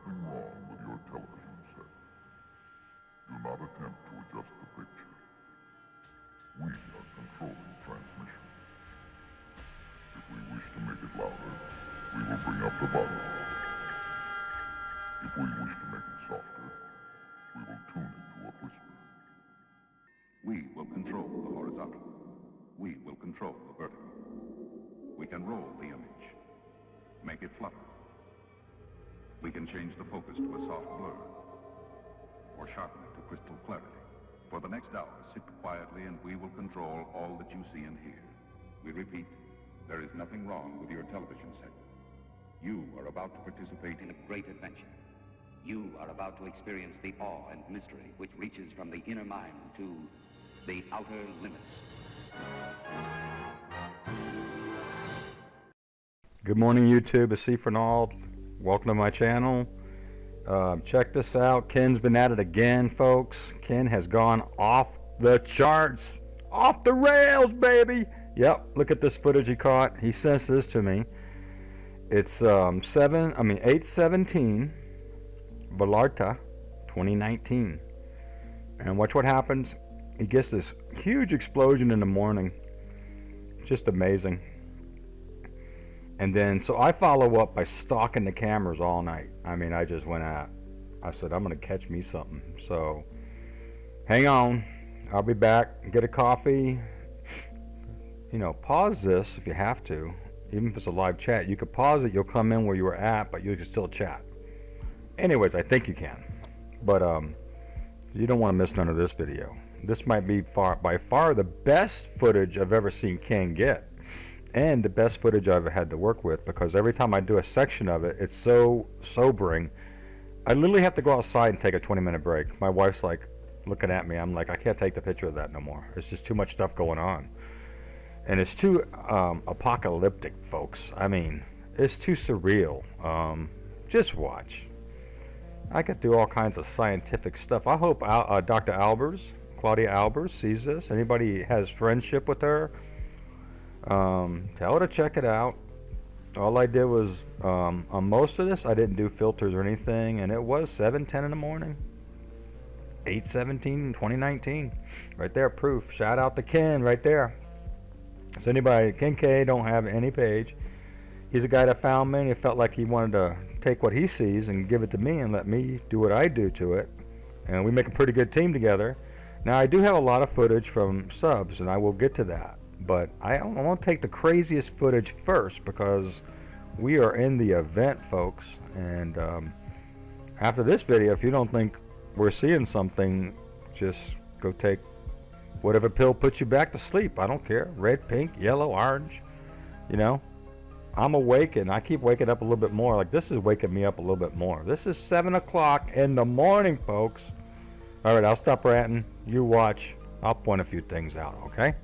nothing wrong with your television set. Do not attempt to adjust the picture. We are controlling transmission. If we wish to make it louder, we will bring up the volume. If we wish to make it softer, we will tune it to a whisper. We will control the horizontal. We will control the vertical. We can roll the image, make it flutter. We can change the focus to a soft blur, or sharpen it to crystal clarity. For the next hour, sit quietly and we will control all that you see and hear. We repeat, there is nothing wrong with your television set. You are about to participate in a great adventure. You are about to experience the awe and mystery which reaches from the inner mind to the outer limits. Good morning, YouTube. It's C. Fernald. Welcome to my channel. Check this out. Ken's been at it again, folks. Ken has gone off the charts. Off the rails, baby. Yep, look at this footage he caught. He sent this to me. It's 8/17 Vallarta 2019. And watch what happens. He gets this huge explosion in the morning. Just amazing. And then, so I follow up by stalking the cameras all night. I mean, I just went out. I said, I'm going to catch me something. So, hang on. I'll be back. Get a coffee. You know, pause this if you have to. Even if it's a live chat, you could pause it. You'll come in where you were at, but you can still chat. Anyways, I think you can. But, you don't want to miss none of this video. This might be by far the best footage I've ever seen Ken get. And the best footage I've ever had to work with, because every time I do a section of it, it's so sobering. I literally have to go outside and take a 20-minute break. My wife's like looking at me. I'm like, I can't take the picture of that no more. It's just too much stuff going on. And it's too apocalyptic, folks. I mean, it's too surreal. Just watch. I could do all kinds of scientific stuff. I hope Dr. Claudia Albers sees this. Anybody has friendship with her, tell her to check it out. All I did was on most of this I didn't do filters or anything, and it was 7:10 in the morning, 8/17 2019, right there. Proof. Shout out to Ken right there. So anybody, Ken K don't have any page. He's a guy that found me and he felt like he wanted to take what he sees and give it to me and let me do what I do to it, and we make a pretty good team together. Now I do have a lot of footage from subs, and I will get to that. But I want to take the craziest footage first, because we are in the event, folks. And after this video, if you don't think we're seeing something, just go take whatever pill puts you back to sleep. I don't care. Red, pink, yellow, orange. You know, I'm awake, and I keep waking up a little bit more. Like, this is waking me up a little bit more. This is 7 o'clock in the morning, folks. All right, I'll stop ranting. You watch. I'll point a few things out, okay?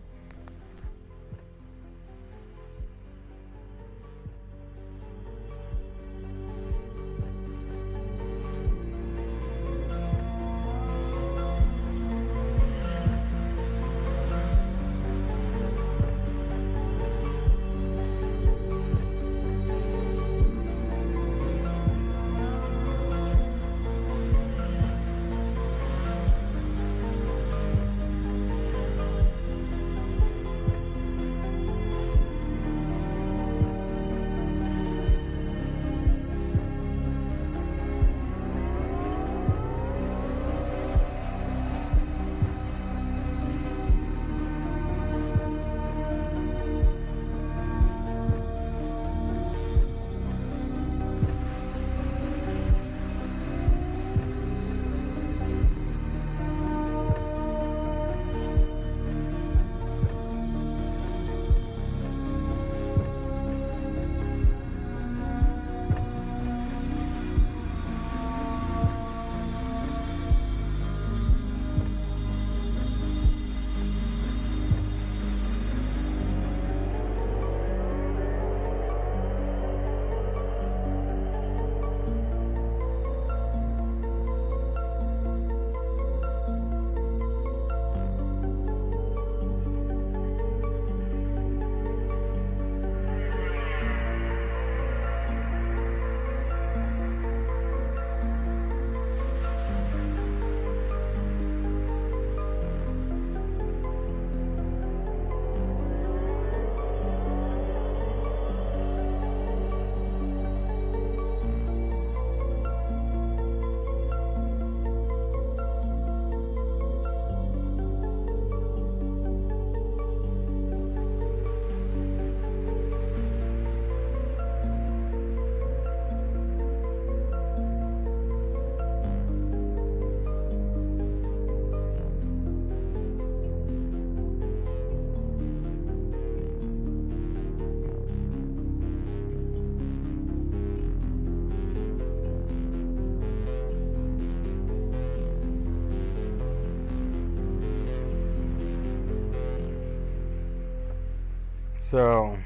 So,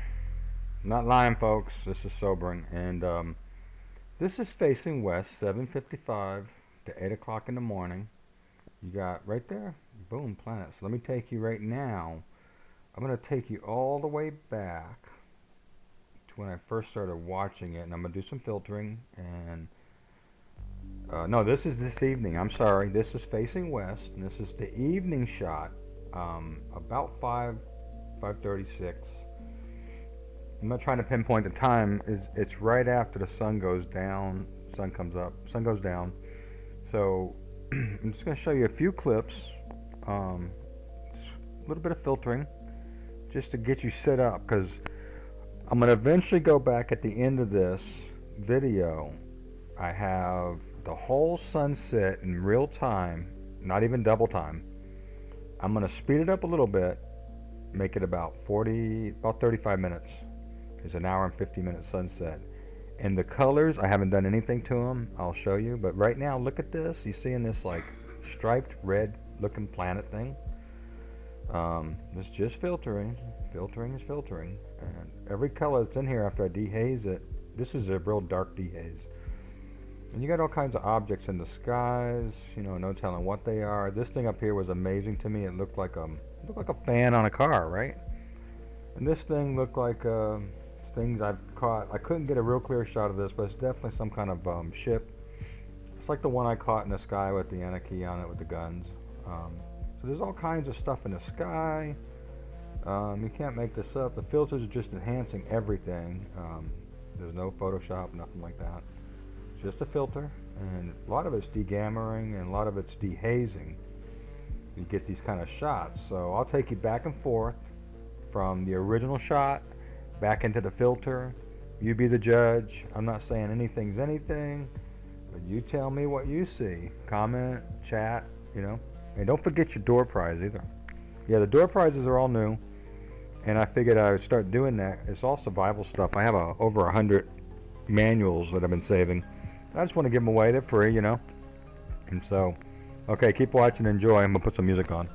not lying, folks. This is sobering. And this is facing west, 7:55 to 8 o'clock in the morning. You got right there, boom, planets. Let me take you right now. I'm going to take you all the way back to when I first started watching it. And I'm going to do some filtering. And no, this is this evening. I'm sorry. This is facing west. And this is the evening shot. About 5:36. I'm not trying to pinpoint the time. It's right after the sun goes down, sun comes up, sun goes down. So I'm just going to show you a few clips, just a little bit of filtering, just to get you set up, because I'm going to eventually go back at the end of this video. I have the whole sunset in real time, not even double time. I'm going to speed it up a little bit, make it about 35 minutes. It's an hour and 50-minute sunset. And the colors, I haven't done anything to them. I'll show you. But right now, look at this. You see in this like striped red looking planet thing? It's just filtering. Filtering is filtering. And every color that's in here after I dehaze it, this is a real dark dehaze. And you got all kinds of objects in the skies, you know, no telling what they are. This thing up here was amazing to me. It looked like a fan on a car, right? And this thing looked like things I've caught. I couldn't get a real clear shot of this, but it's definitely some kind of ship. It's like the one I caught in the sky with the Anarchy on it with the guns. So there's all kinds of stuff in the sky. You can't make this up. The filters are just enhancing everything. There's no Photoshop, nothing like that. It's just a filter, and a lot of it's degammering and a lot of it's dehazing. You get these kind of shots. So I'll take you back and forth from the original shot back into the filter. You be the judge. I'm not saying anything's anything, but you tell me what you see. Comment, chat, you know. And don't forget your door prize either. Yeah, the door prizes are all new, and I figured I would start doing that. It's all survival stuff. I have over 100 manuals that I've been saving. I just want to give them away. They're free, you know. And so, okay, keep watching and enjoy. I'm going to put some music on.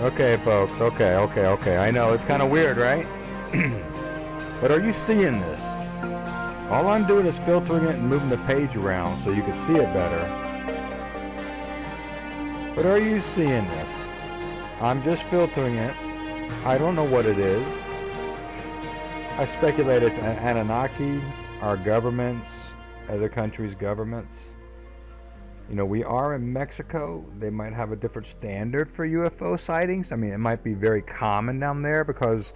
Okay, folks. Okay. I know it's kind of weird, right? But are you seeing this? All I'm doing is filtering it and moving the page around so you can see it better. But are you seeing this? I'm just filtering it. I don't know what it is. I speculate it's Anunnaki, our governments, other countries' governments. You know, we are in Mexico. They might have a different standard for UFO sightings. I mean, it might be very common down there because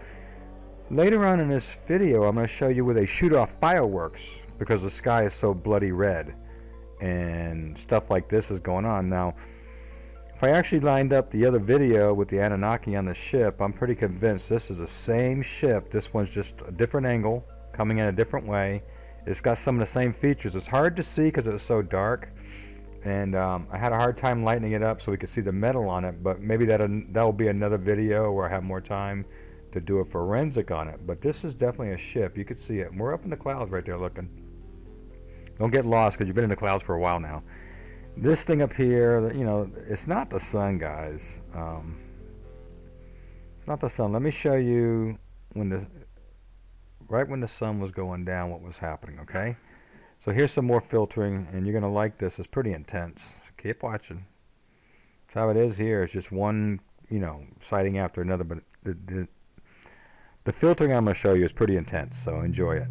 later on in this video, I'm going to show you where they shoot off fireworks because the sky is so bloody red and stuff like this is going on. Now, if I actually lined up the other video with the Anunnaki on the ship, I'm pretty convinced this is the same ship. This one's just a different angle, coming in a different way. It's got some of the same features. It's hard to see because it's so dark. And I had a hard time lightening it up so we could see the metal on it, but maybe that'll be another video where I have more time to do a forensic on it. But this is definitely a ship. You could see it. We're up in the clouds right there looking. Don't get lost because you've been in the clouds for a while now. This thing up here, you know, it's not the sun, guys. It's not the sun. Let me show you right when the sun was going down what was happening, okay? So here's some more filtering, and you're going to like this. It's pretty intense. Keep watching. That's how it is here. It's just one, you know, sighting after another. But the filtering I'm going to show you is pretty intense, so enjoy it.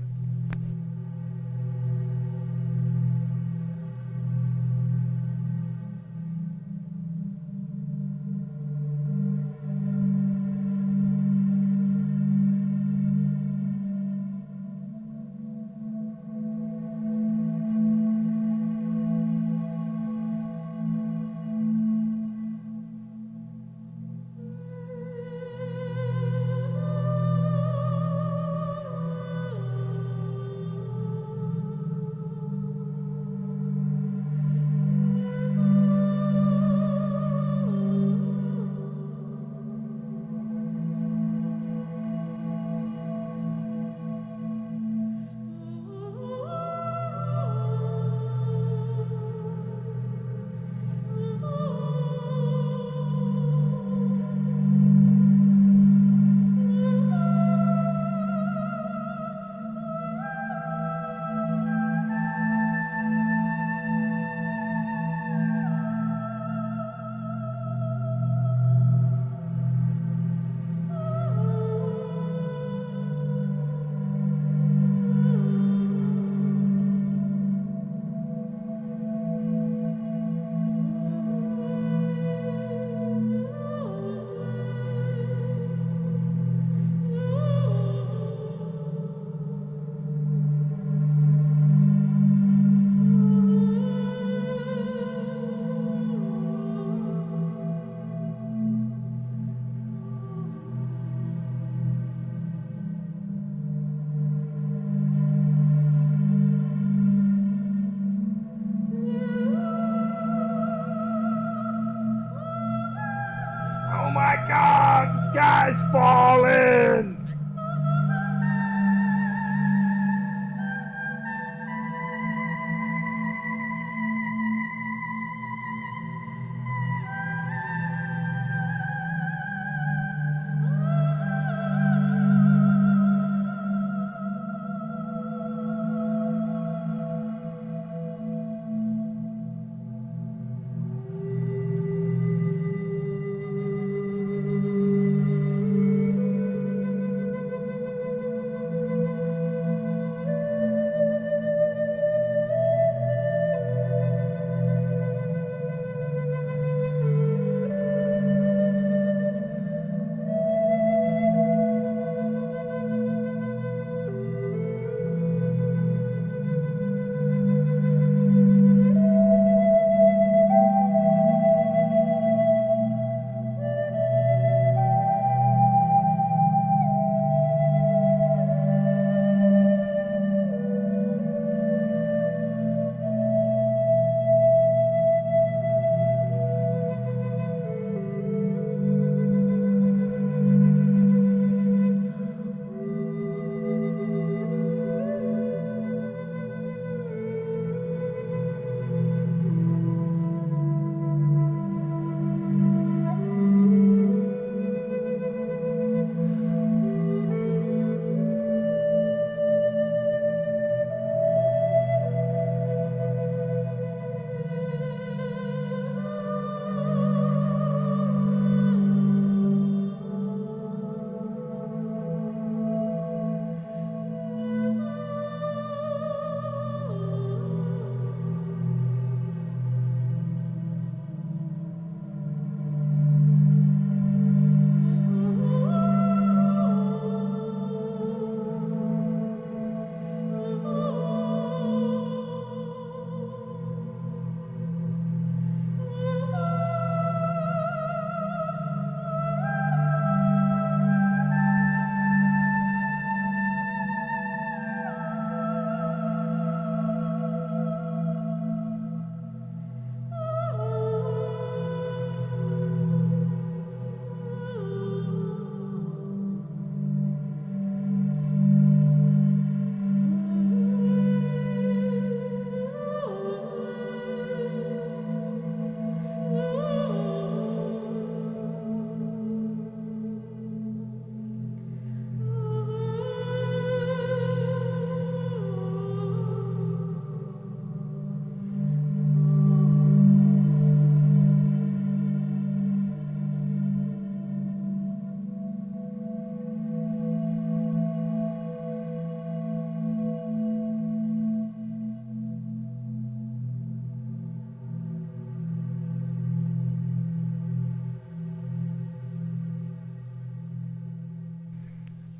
the sky's falling!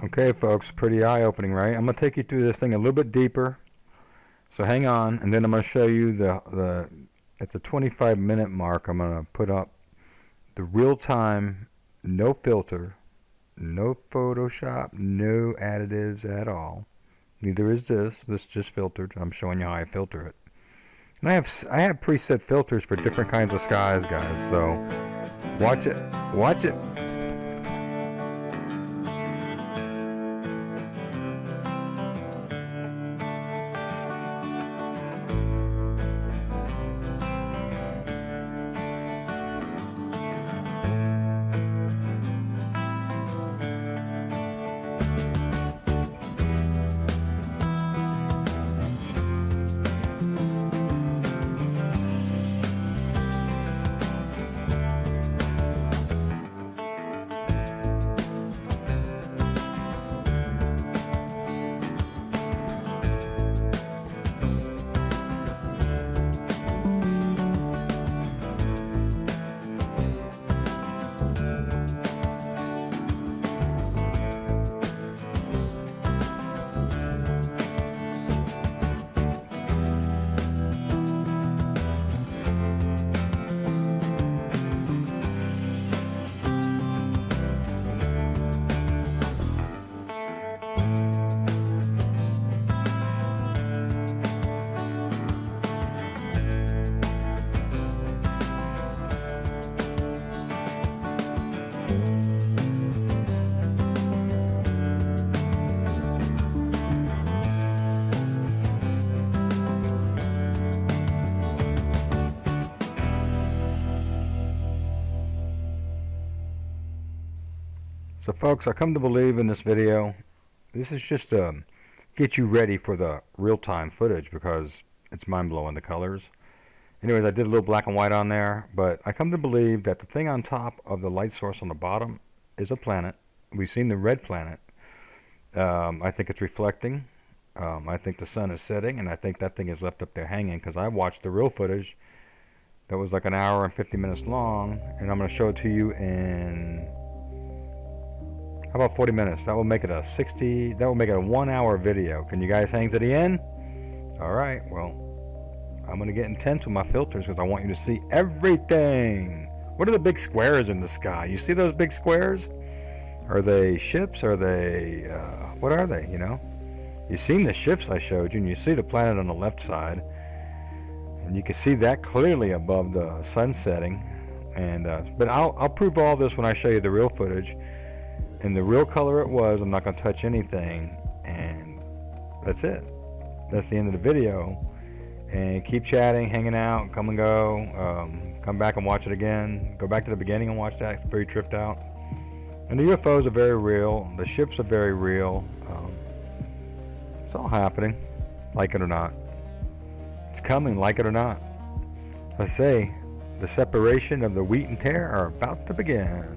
Okay, folks, pretty eye-opening, right? I'm going to take you through this thing a little bit deeper. So hang on, and then I'm going to show you at the 25-minute mark, I'm going to put up the real-time, no filter, no Photoshop, no additives at all. Neither is this. This is just filtered. I'm showing you how I filter it. And I have preset filters for different kinds of skies, guys. So watch it. Watch it. So folks, I come to believe in this video, this is just to get you ready for the real-time footage because it's mind-blowing, the colors. Anyways, I did a little black and white on there, but I come to believe that the thing on top of the light source on the bottom is a planet. We've seen the red planet. I think it's reflecting. I think the sun is setting, and I think that thing is left up there hanging because I watched the real footage that was like an hour and 50 minutes long, and I'm going to show it to you in, how about 40 minutes? That will make it a 1 hour video. Can you guys hang to the end? All right, well, I'm going to get intense with my filters because I want you to see everything. What are the big squares in the sky? You see those big squares? Are they ships? Are they, what are they, you know? You've seen the ships I showed you, and you see the planet on the left side. And you can see that clearly above the sun setting. And, but I'll prove all this when I show you the real footage. And the real color it was, I'm not going to touch anything. And that's it. That's the end of the video. And keep chatting, hanging out, come and go. Come back and watch it again. Go back to the beginning and watch that. It's very tripped out. And the UFOs are very real. The ships are very real. It's all happening, like it or not. It's coming, like it or not. I say, the separation of the wheat and tare are about to begin.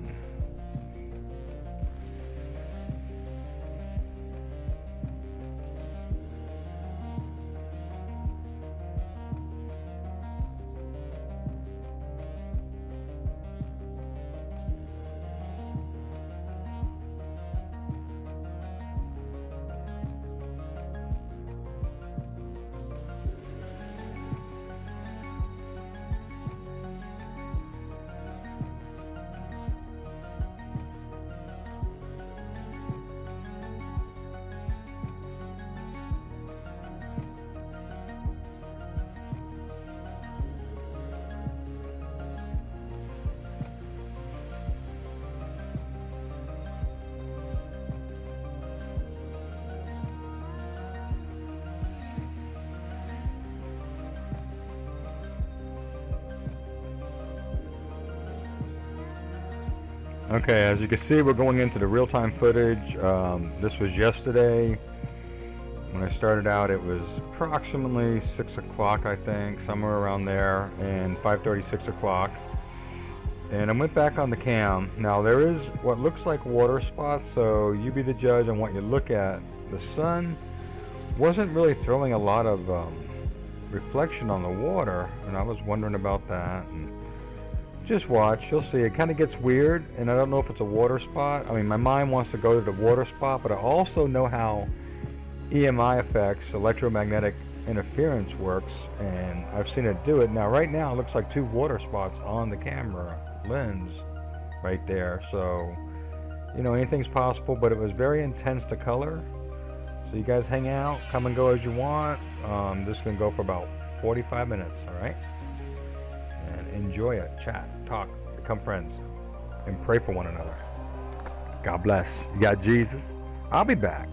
Okay, as you can see, we're going into the real-time footage. This was yesterday. When I started out, it was approximately 6 o'clock, I think, somewhere around there, and 5:30, 6 o'clock. And I went back on the cam. Now, there is what looks like water spots, so you be the judge on what you look at. The sun wasn't really throwing a lot of reflection on the water, and I was wondering about that. And just watch, you'll see. It kind of gets weird, and I don't know if it's a water spot. I mean, my mind wants to go to the water spot, but I also know how EMI effects, electromagnetic interference, works, and I've seen it do it. Now, right now, it looks like 2 water spots on the camera lens right there. So, you know, anything's possible, but it was very intense to color. So you guys hang out, come and go as you want. This is going to go for about 45 minutes, all right? And enjoy it, chat, talk, become friends, and pray for one another. God bless. You got Jesus? I'll be back.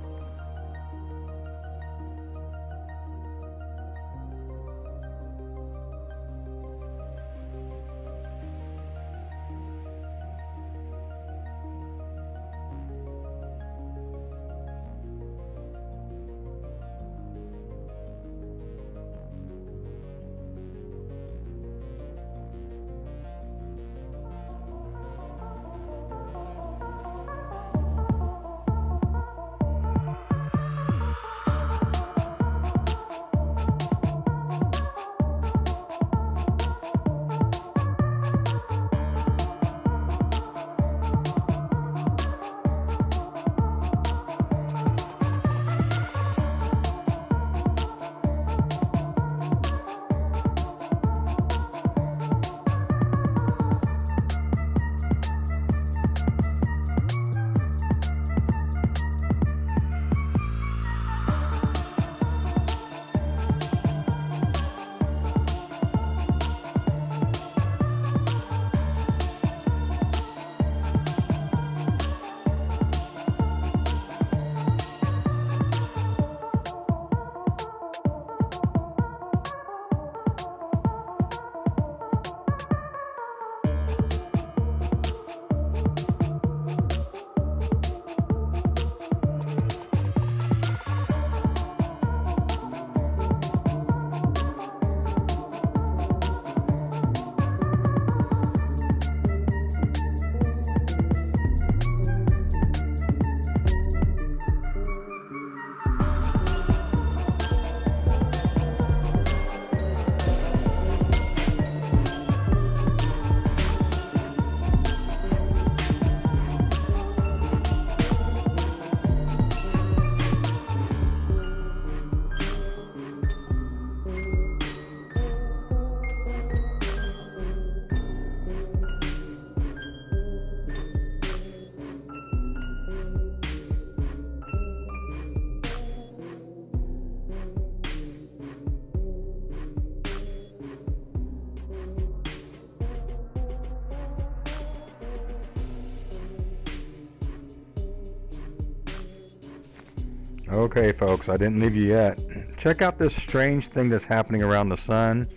Okay, folks, I didn't leave you yet. Check out this strange thing that's happening around the sun.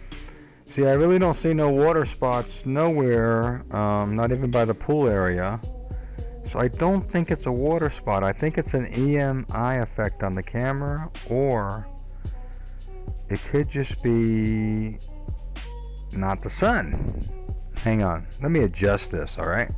See, I really don't see no water spots nowhere, not even by the pool area. So I don't think it's a water spot. I think it's an EMI effect on the camera, or it could just be not the sun. Hang on, let me adjust this, all right?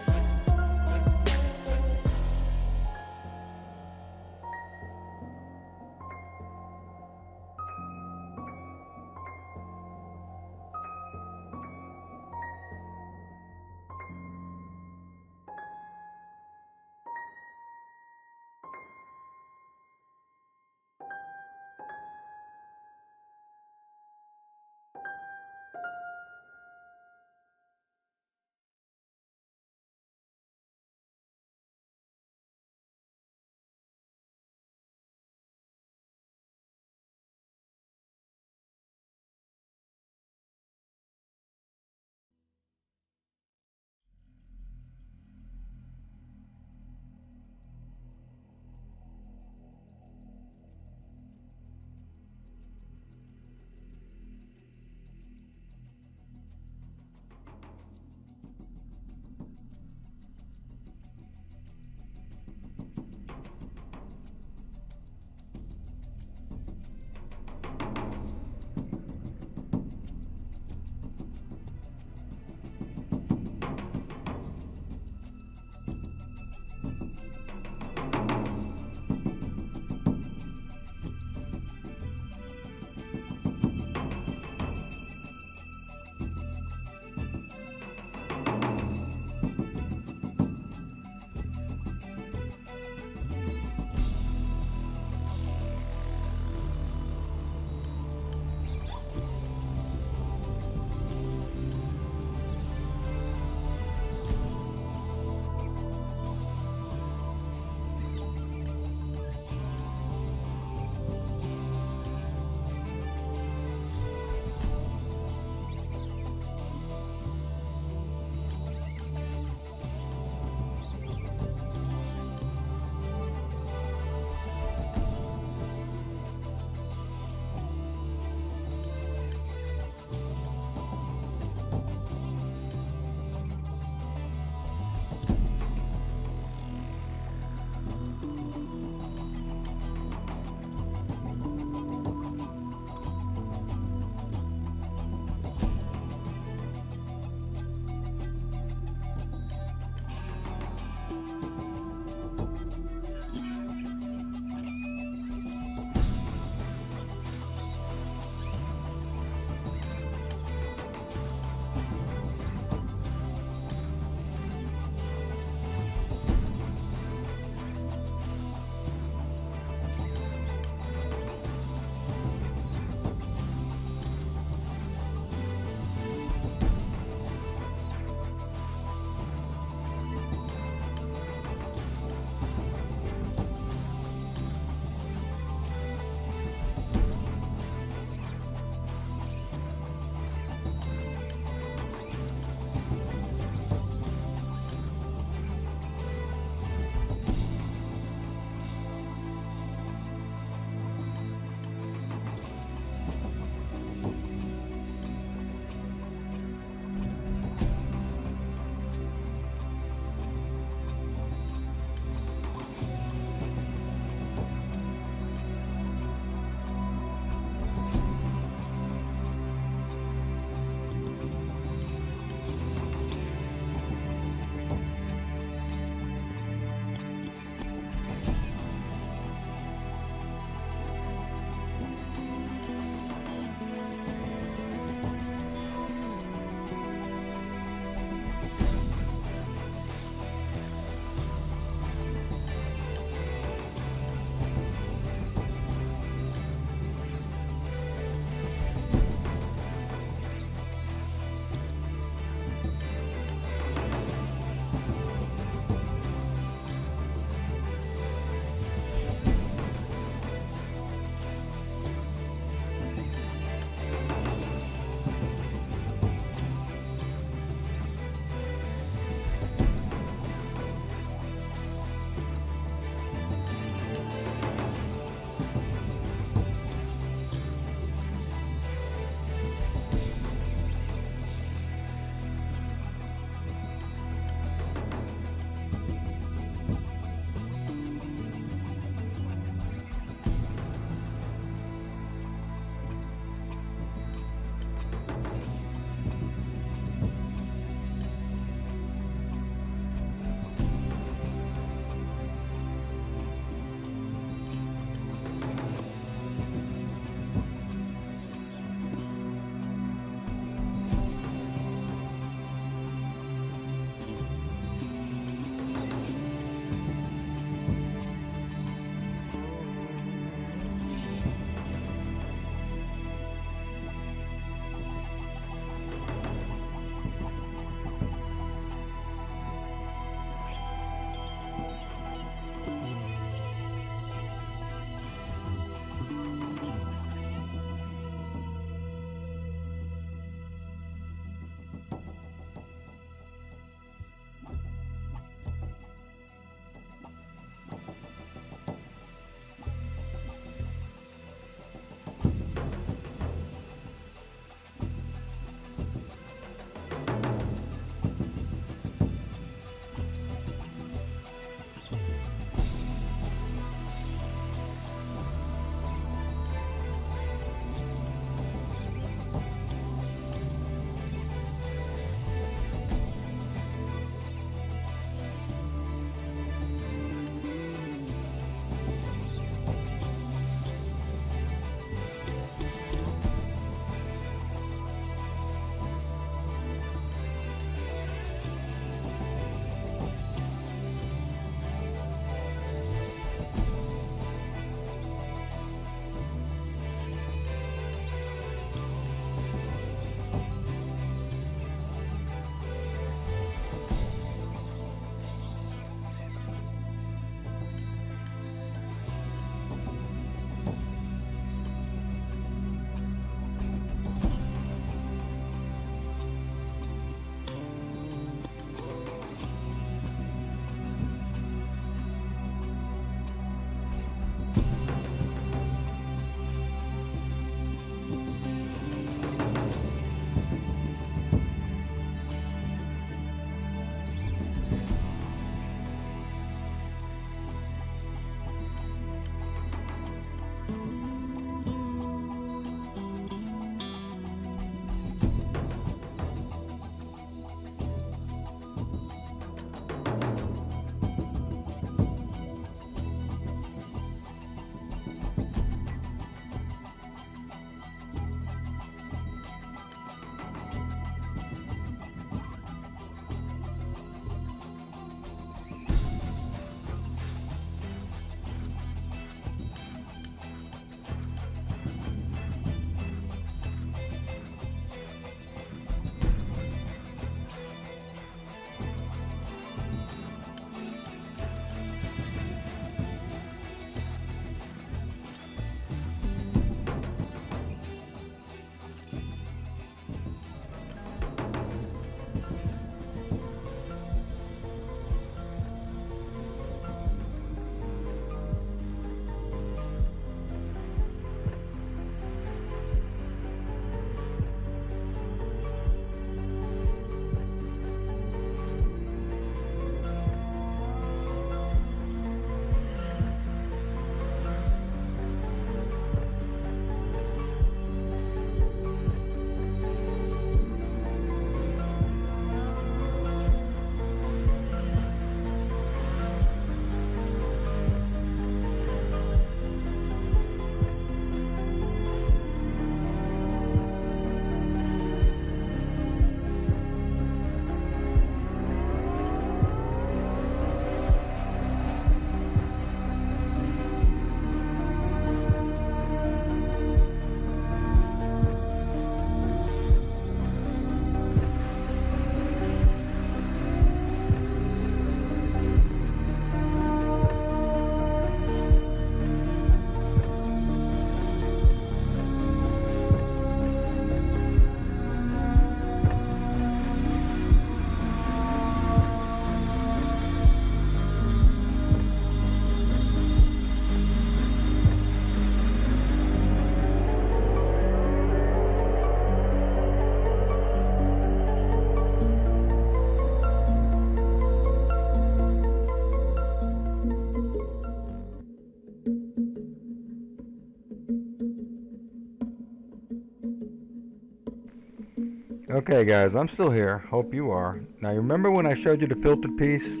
Okay, guys, I'm still here. Hope you are. Now, you remember when I showed you the filtered piece?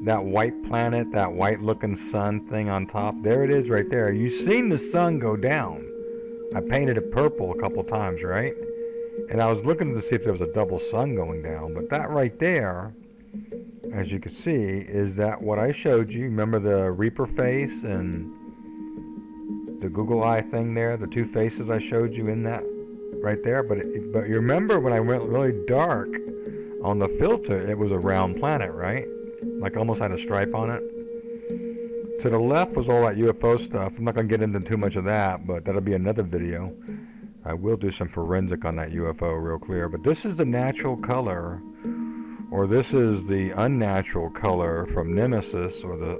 That white planet, that white-looking sun thing on top? There it is right there. You've seen the sun go down. I painted it purple a couple times, right? And I was looking to see if there was a double sun going down. But that right there, as you can see, is that what I showed you. Remember the Reaper face and the Google Eye thing there? The two faces I showed you in that right there. But you remember when I went really dark on the filter, it was a round planet, right? Like almost had a stripe on it. To the left was all that UFO stuff. I'm not going to get into too much of that, but that'll be another video. I will do some forensic on that UFO real clear. But this is the natural color, or this is the unnatural color from Nemesis, or the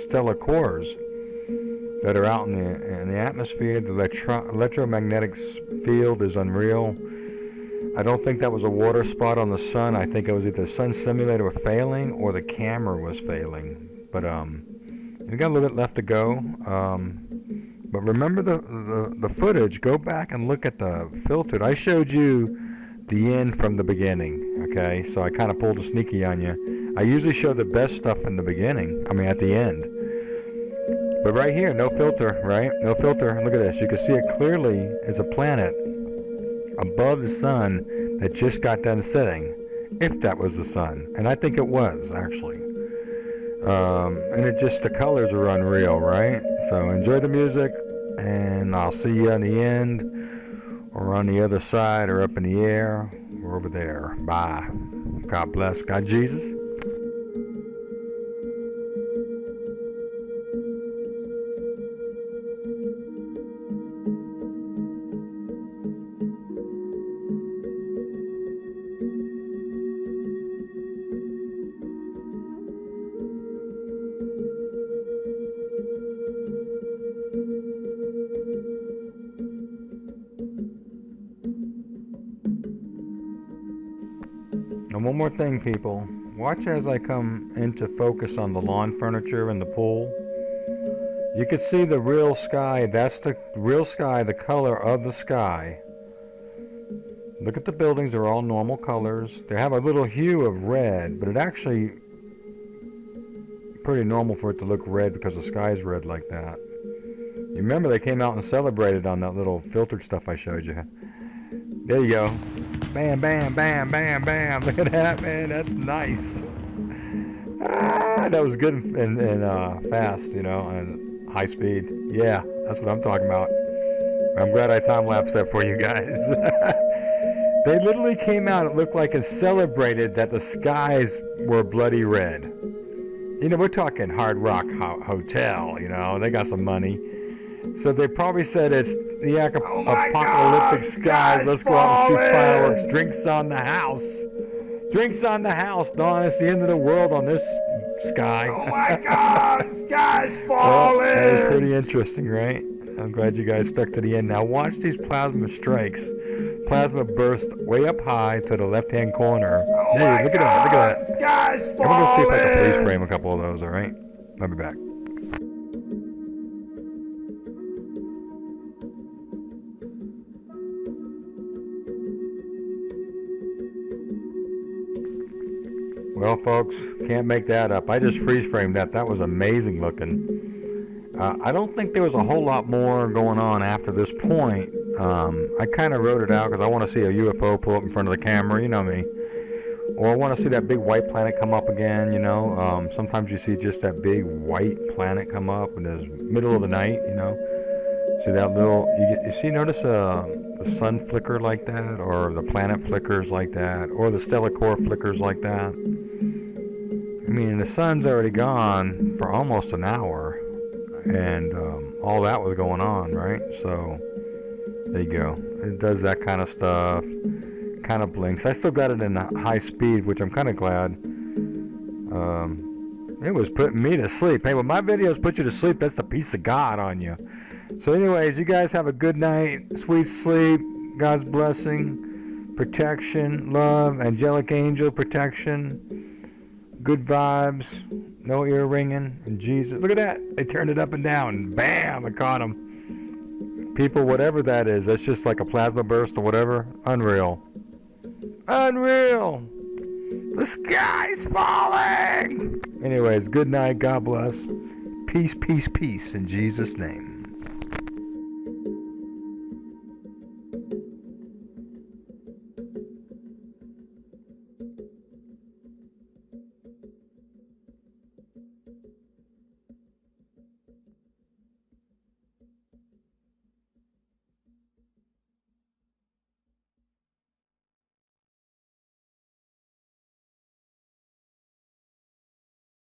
stellar cores that are out in the atmosphere. The electromagnetic field is unreal. I don't think that was a water spot on the sun. I think it was either the sun simulator was failing or the camera was failing. But we got a little bit left to go. But remember the footage. Go back and look at the filtered. I showed you the end from the beginning. Okay, so I kind of pulled a sneaky on you. I usually show the best stuff in the beginning. I mean at the end. But right here, no filter, right? No filter. Look at this. You can see it clearly. It's a planet above the sun that just got done setting, if that was the sun. And I think it was, actually. And it just, the colors are unreal, right? So enjoy the music, and I'll see you on the end, or on the other side, or up in the air, or over there. Bye. God bless. God Jesus. And one more thing, people. Watch as I come into focus on the lawn furniture and the pool. You can see the real sky. That's the real sky, the color of the sky. Look at the buildings. They're all normal colors. They have a little hue of red, but it actually pretty normal for it to look red because the sky is red like that. You remember they came out and celebrated on that little filtered stuff I showed you. There you go. Bam, bam, bam, bam, bam. Look at that, man. That's nice. That was good and fast, you know, and high speed. Yeah, that's what I'm talking about. I'm glad I time-lapsed that for you guys. They literally came out, it looked like, and celebrated that the skies were bloody red. You know, we're talking Hard Rock Hotel, you know, they got some money. So they probably said it's the apocalyptic skies. Let's go out and shoot fireworks. Drinks on the house. Drinks on the house, Dawn. It's the end of the world on this sky. Oh my God, sky's falling. Well, that was pretty interesting, right? I'm glad you guys stuck to the end. Now watch these plasma strikes. Plasma burst way up high to the left-hand corner. Oh Hey, look at that, look at that. Sky's falling. I'm going to see if I can freeze frame a couple of those, all right? I'll be back. Well, folks, can't make that up. I just freeze framed that. That was amazing looking. I don't think there was a whole lot more going on after this point. I kind of wrote it out because I want to see a UFO pull up in front of the camera, you know me. Or I want to see that big white planet come up again, you know. Sometimes you see just that big white planet come up in the middle of the night, you know. See that little, notice the sun flicker like that, or the planet flickers like that, or the stellar core flickers like that. I mean, the sun's already gone for almost an hour, and all that was going on, right? So, there you go. It does that kind of stuff, kind of blinks. I still got it in high speed, which I'm kind of glad. It was putting me to sleep. Hey, when my videos put you to sleep, that's the peace of God on you. So anyways, you guys have a good night, sweet sleep, God's blessing, protection, love, angelic angel protection, good vibes, no ear ringing, and Jesus. Look at that. They turned it up and down. Bam, I caught them. People, whatever that is, that's just like a plasma burst or whatever. Unreal. Unreal. The sky's falling. Anyways, good night. God bless. Peace, peace, peace in Jesus' name.